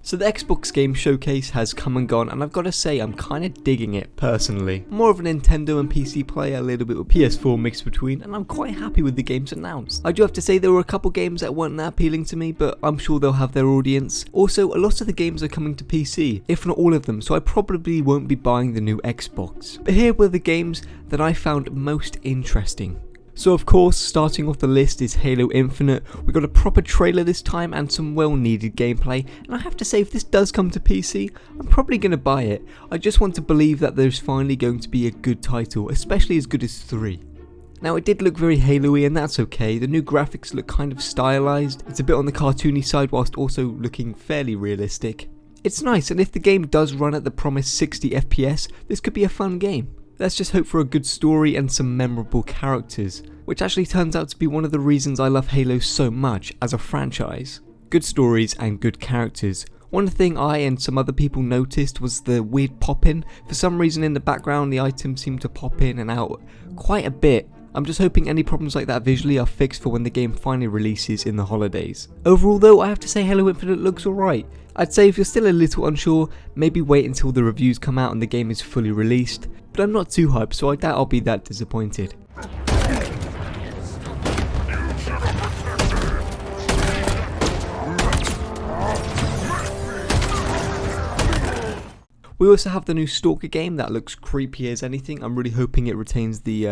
So the Xbox Game Showcase has come and gone, and I've got to say I'm kind of digging it personally. More of a Nintendo and PC player, a little bit with PS4 mixed between, and I'm quite happy with the games announced. I do have to say there were a couple games that weren't that appealing to me, but I'm sure they'll have their audience. Also, a lot of the games are coming to PC, if not all of them, so I probably won't be buying the new Xbox. But here were the games that I found most interesting. So of course, starting off the list is Halo Infinite. We got a proper trailer this time and some well needed gameplay, and I have to say if this does come to PC, I'm probably going to buy it. I just want to believe that there's finally going to be a good title, especially as good as 3. Now it did look very Halo-y, and that's okay. The new graphics look kind of stylized. It's a bit on the cartoony side whilst also looking fairly realistic. It's nice, and if the game does run at the promised 60 FPS, this could be a fun game. Let's just hope for a good story and some memorable characters, which actually turns out to be one of the reasons I love Halo so much as a franchise. Good stories and good characters. One thing I and some other people noticed was the weird pop-in. For some reason in the background the items seem to pop in and out quite a bit. I'm just hoping any problems like that visually are fixed for when the game finally releases in the holidays. Overall though, I have to say Halo Infinite looks alright. I'd say if you're still a little unsure, maybe wait until the reviews come out and the game is fully released. But I'm not too hyped, so I doubt I'll be that disappointed. We also have the new Stalker game that looks creepy as anything. I'm really hoping it retains the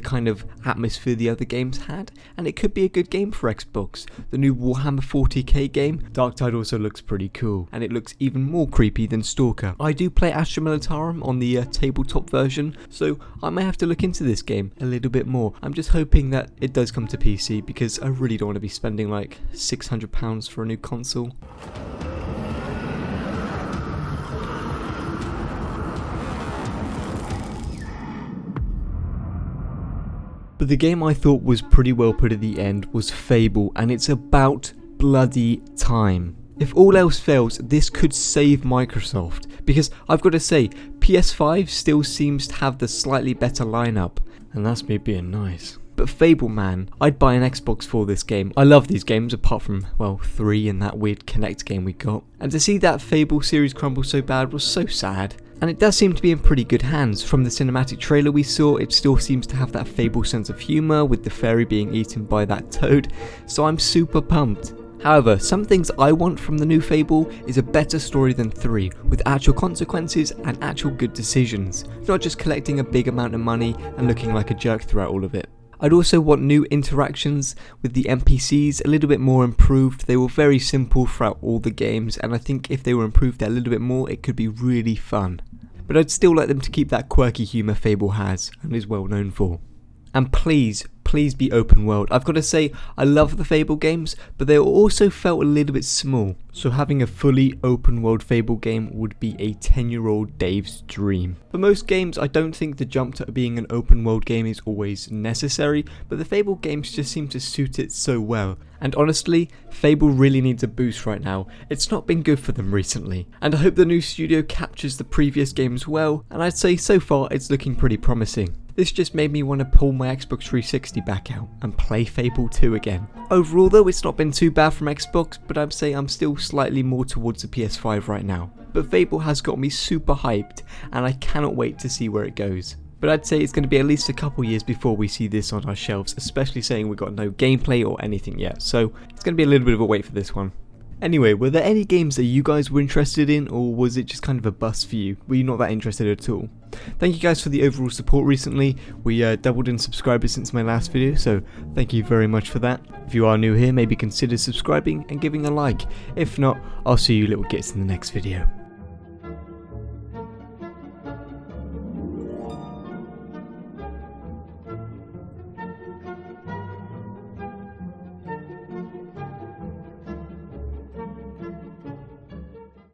kind of atmosphere the other games had, and it could be a good game for Xbox. The new Warhammer 40k game, Dark Tide, also looks pretty cool, and it looks even more creepy than Stalker. I do play Astra Militarum on the tabletop version, so I may have to look into this game a little bit more. I'm just hoping that it does come to PC, because I really don't want to be spending like £600 for a new console. But the game I thought was pretty well put at the end was Fable, and it's about bloody time. If all else fails, this could save Microsoft, because I've got to say, PS5 still seems to have the slightly better lineup, and that's me being nice. But Fable, man, I'd buy an Xbox for this game. I love these games apart from, well, 3 and that weird Kinect game we got. And to see that Fable series crumble so bad was so sad. And it does seem to be in pretty good hands. From the cinematic trailer we saw, it still seems to have that Fable sense of humour with the fairy being eaten by that toad, so I'm super pumped. However, some things I want from the new Fable is a better story than 3, with actual consequences and actual good decisions, not just collecting a big amount of money and looking like a jerk throughout all of it. I'd also want new interactions with the NPCs, a little bit more improved. They were very simple throughout all the games, and I think if they were improved a little bit more, it could be really fun. But I'd still like them to keep that quirky humour Fable has and is well known for. And please be open world. I've got to say, I love the Fable games, but they also felt a little bit small. So having a fully open world Fable game would be a 10-year-old Dave's dream. For most games, I don't think the jump to being an open world game is always necessary, but the Fable games just seem to suit it so well. And honestly, Fable really needs a boost right now. It's not been good for them recently. And I hope the new studio captures the previous games well, and I'd say so far it's looking pretty promising. This just made me want to pull my Xbox 360 back out and play Fable 2 again. Overall though, it's not been too bad from Xbox, but I'd say I'm still slightly more towards the PS5 right now. But Fable has got me super hyped, and I cannot wait to see where it goes. But I'd say it's going to be at least a couple years before we see this on our shelves, especially saying we've got no gameplay or anything yet, so it's going to be a little bit of a wait for this one. Anyway, were there any games that you guys were interested in, or was it just kind of a bust for you? Were you not that interested at all? Thank you guys for the overall support recently. We doubled in subscribers since my last video, so thank you very much for that. If you are new here, maybe consider subscribing and giving a like. If not, I'll see you little gits in the next video.